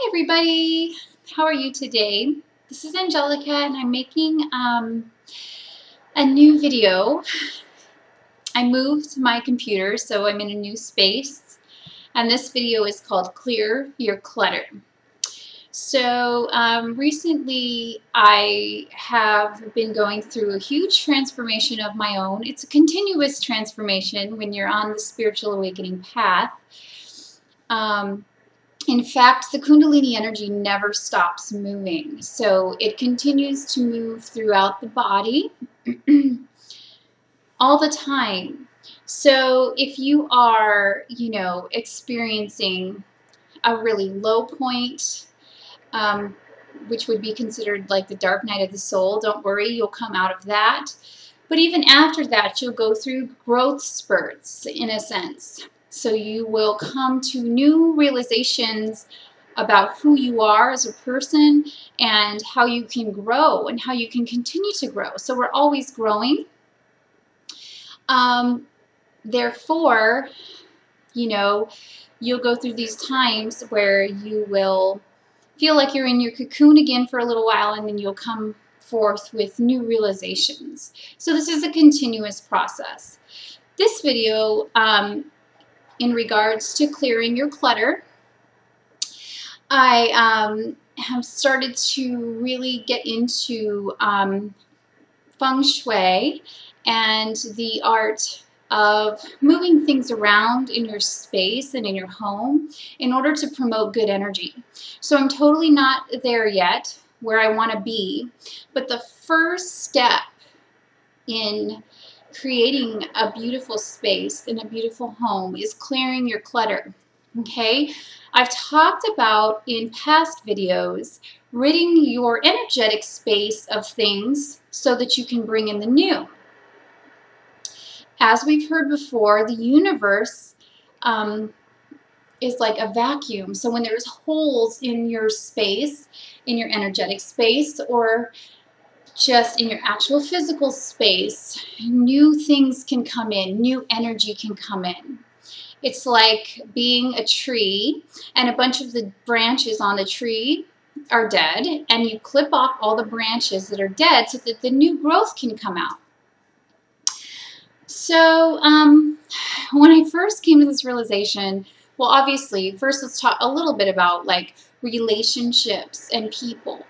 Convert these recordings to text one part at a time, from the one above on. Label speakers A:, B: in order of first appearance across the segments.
A: Hi everybody, how are you today? This is Angelica and I'm making a new video. I moved my computer, so I'm in a new space, and this video is called Clear Your Clutter. So recently I have been going through a huge transformation of my own. It's a continuous transformation when you're on the spiritual awakening path. In fact, the Kundalini energy never stops moving. So it continues to move throughout the body all the time. So if you are, experiencing a really low point, which would be considered like the dark night of the soul, don't worry, you'll come out of that. But even after that, you'll go through growth spurts, in a sense. So you will come to new realizations about who you are as a person and how you can grow and how you can continue to grow. So we're always growing. Therefore, you'll go through these times where you will feel like you're in your cocoon again for a little while, and then you'll come forth with new realizations. So this is a continuous process. This video, in regards to clearing your clutter, I have started to really get into feng shui and the art of moving things around in your space and in your home in order to promote good energy. So I'm totally not there yet where I want to be, but the first step in creating a beautiful space and a beautiful home is clearing your clutter. Okay, I've talked about in past videos ridding your energetic space of things so that you can bring in the new. As we've heard before, the universe is like a vacuum. So when there's holes in your space, in your energetic space, or just in your actual physical space, new things can come in, new energy can come in. It's like being a tree and a bunch of the branches on the tree are dead, and you clip off all the branches that are dead so that the new growth can come out. So when I first came to this realization, well, obviously, first let's talk a little bit about like relationships and people.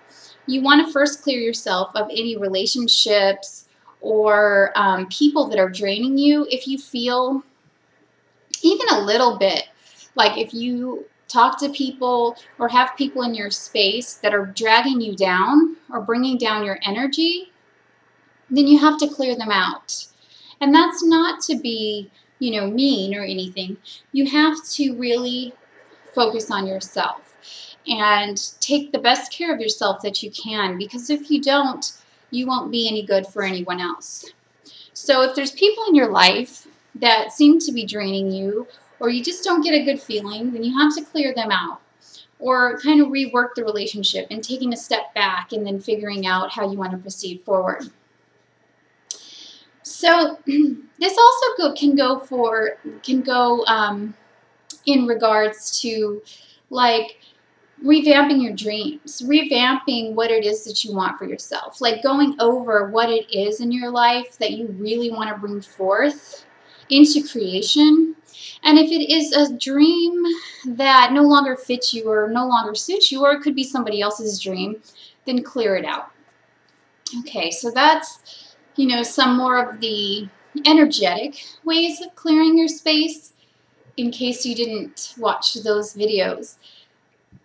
A: You want to first clear yourself of any relationships or people that are draining you. If you feel even a little bit, like if you talk to people or have people in your space that are dragging you down or bringing down your energy, then you have to clear them out. And that's not to be, mean or anything. You have to really focus on yourself and take the best care of yourself that you can, because if you don't, you won't be any good for anyone else. So if there's people in your life that seem to be draining you, or you just don't get a good feeling, then you have to clear them out or kind of rework the relationship and taking a step back and then figuring out how you want to proceed forward. So this also can go in regards to like revamping your dreams, revamping what it is that you want for yourself, like going over what it is in your life that you really want to bring forth into creation. And if it is a dream that no longer fits you or no longer suits you, or it could be somebody else's dream, then clear it out. Okay, so that's some more of the energetic ways of clearing your space, in case you didn't watch those videos.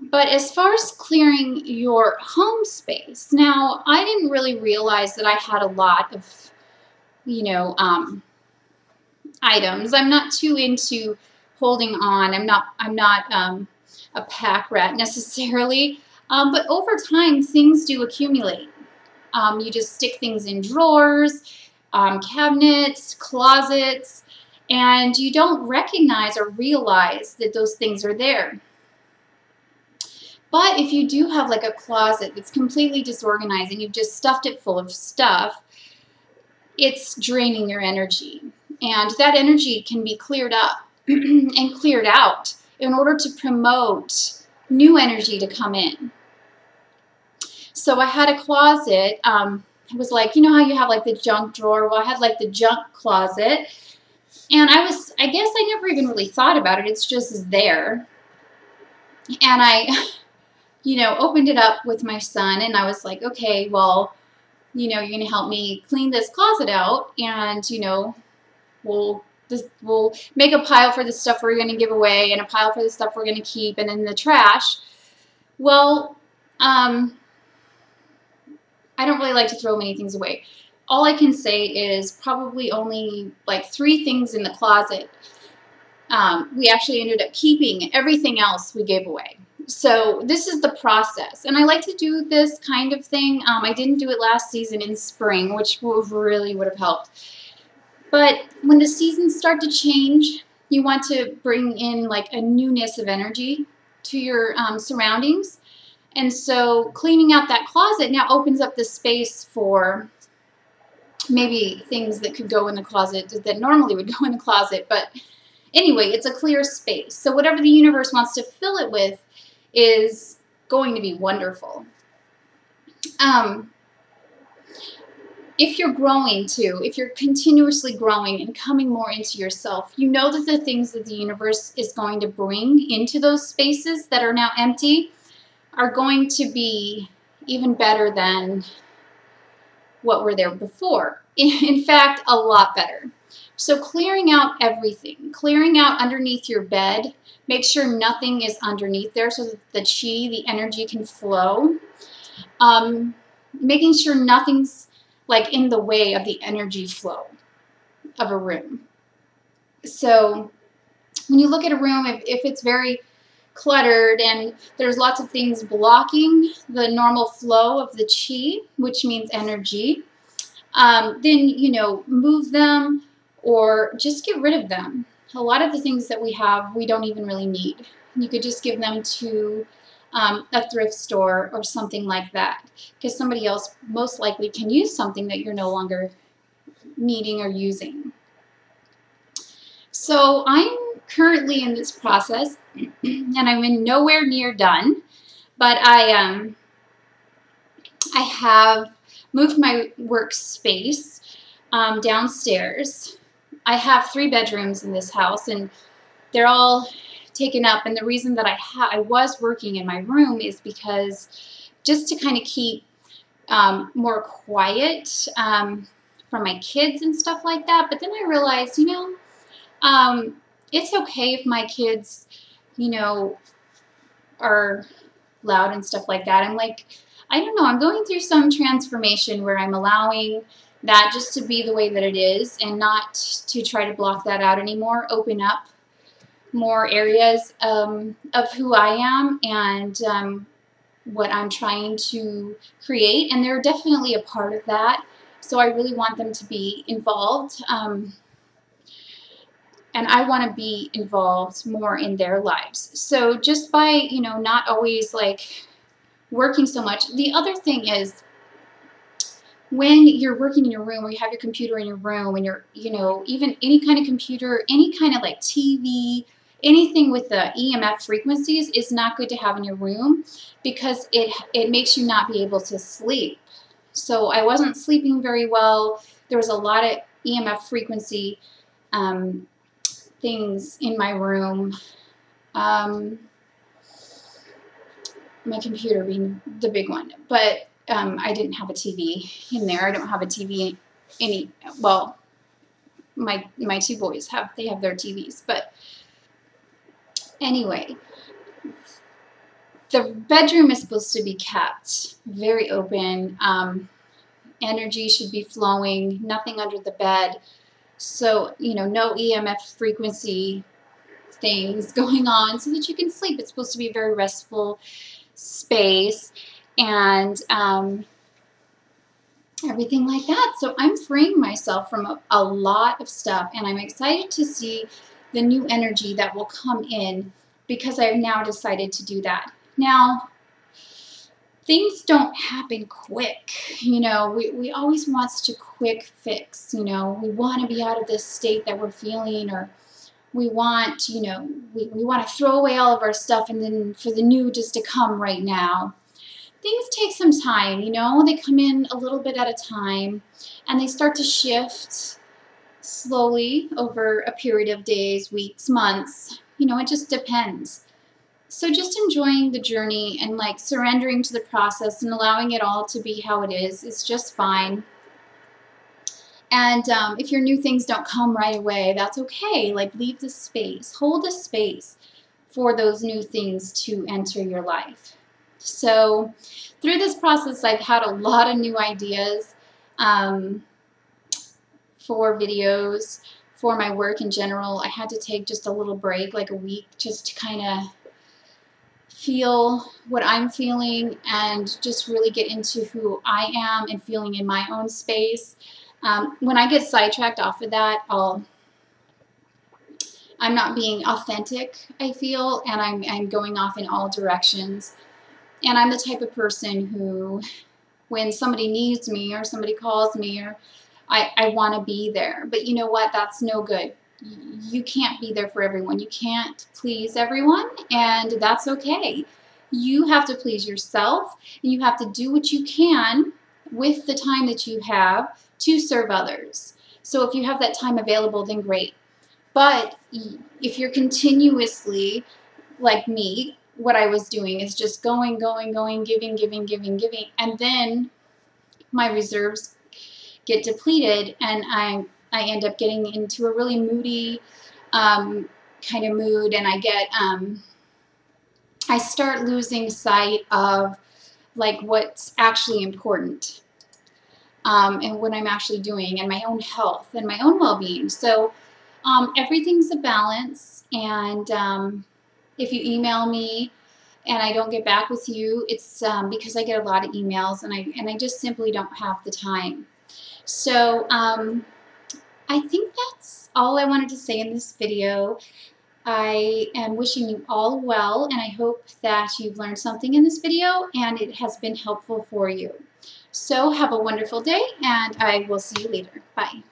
A: But as far as clearing your home space, now I didn't really realize that I had a lot of, items. I'm not too into holding on. I'm not a pack rat necessarily, but over time things do accumulate. You just stick things in drawers, cabinets, closets, and you don't recognize or realize that those things are there. But if you do have like a closet that's completely disorganized and you've just stuffed it full of stuff, it's draining your energy. And that energy can be cleared up and cleared out in order to promote new energy to come in. So I had a closet. It was like, you know how you have like the junk drawer? Well, I had like the junk closet. And I guess I never even really thought about it. It's just there. And I, opened it up with my son, and I was like, okay, well, you're going to help me clean this closet out, and, we'll make a pile for the stuff we're going to give away and a pile for the stuff we're going to keep, and then the trash. Well, I don't really like to throw many things away. All I can say is probably only like 3 things in the closet. We actually ended up keeping. Everything else we gave away. So this is the process. And I like to do this kind of thing. I didn't do it last season in spring, which really would have helped. But when the seasons start to change, you want to bring in like a newness of energy to your surroundings. And so cleaning out that closet now opens up the space for maybe things that could go in the closet that normally would go in the closet. But anyway, it's a clear space. So whatever the universe wants to fill it with is going to be wonderful. If you're growing too, if you're continuously growing and coming more into yourself, you know that the things that the universe is going to bring into those spaces that are now empty are going to be even better than what were there before. In fact, a lot better. So clearing out everything, clearing out underneath your bed, make sure nothing is underneath there so that the chi, the energy can flow. Making sure nothing's like in the way of the energy flow of a room. So when you look at a room, if it's very cluttered and there's lots of things blocking the normal flow of the chi, which means energy, then, move them or just get rid of them. A lot of the things that we have, we don't even really need. You could just give them to a thrift store or something like that, because somebody else most likely can use something that you're no longer needing or using. So I'm currently in this process, and I'm nowhere near done, but I have moved my workspace downstairs. I have 3 bedrooms in this house, and they're all taken up. And the reason that I was working in my room is because just to kind of keep more quiet from my kids and stuff like that. But then I realized, it's okay if my kids, are loud and stuff like that. I'm like, I don't know, I'm going through some transformation where I'm allowing that just to be the way that it is and not to try to block that out anymore, open up more areas of who I am and what I'm trying to create. And they're definitely a part of that. So I really want them to be involved. And I want to be involved more in their lives. So just by, not always like working so much. The other thing is when you're working in your room or you have your computer in your room and you're, even any kind of computer, any kind of like TV, anything with the EMF frequencies is not good to have in your room because it makes you not be able to sleep. So I wasn't sleeping very well. There was a lot of EMF frequency things in my room. My computer being the big one, but I didn't have a TV in there. I don't have a TV well, my 2 boys have their TVs, but anyway, the bedroom is supposed to be kept very open. Energy should be flowing, nothing under the bed. So, no EMF frequency things going on so that you can sleep. It's supposed to be a very restful space and everything like that. So I'm freeing myself from a lot of stuff, and I'm excited to see the new energy that will come in because I've now decided to do that. Now, things don't happen quick. We always want such a quick fix. We want to be out of this state that we're feeling or We want, you know, we want to throw away all of our stuff and then for the new just to come right now. Things take some time, you know, they come in a little bit at a time and they start to shift slowly over a period of days, weeks, months. You know, it just depends. So just enjoying the journey and like surrendering to the process and allowing it all to be how it is just fine. And if your new things don't come right away, that's okay. Like leave the space, hold the space for those new things to enter your life. So through this process, I've had a lot of new ideas for videos, for my work in general. I had to take just a little break, like a week, just to kind of feel what I'm feeling and just really get into who I am and feeling in my own space. When I get sidetracked off of that, I'm not being authentic, I feel, and I'm going off in all directions. And I'm the type of person who, when somebody needs me or somebody calls me, or I want to be there. But you know what? That's no good. You can't be there for everyone. You can't please everyone, and that's okay. You have to please yourself, and you have to do what you can with the time that you have to serve others. So if you have that time available, then great. But if you're continuously, like me, what I was doing is just going, giving, and then my reserves get depleted, and I end up getting into a really moody kind of mood, and I start losing sight of like what's actually important and what I'm actually doing, and my own health and my own well-being. So everything's a balance, and if you email me and I don't get back with you, it's because I get a lot of emails, and I just simply don't have the time. So I think that's all I wanted to say in this video. I am wishing you all well, and I hope that you've learned something in this video and it has been helpful for you. So have a wonderful day, and I will see you later. Bye.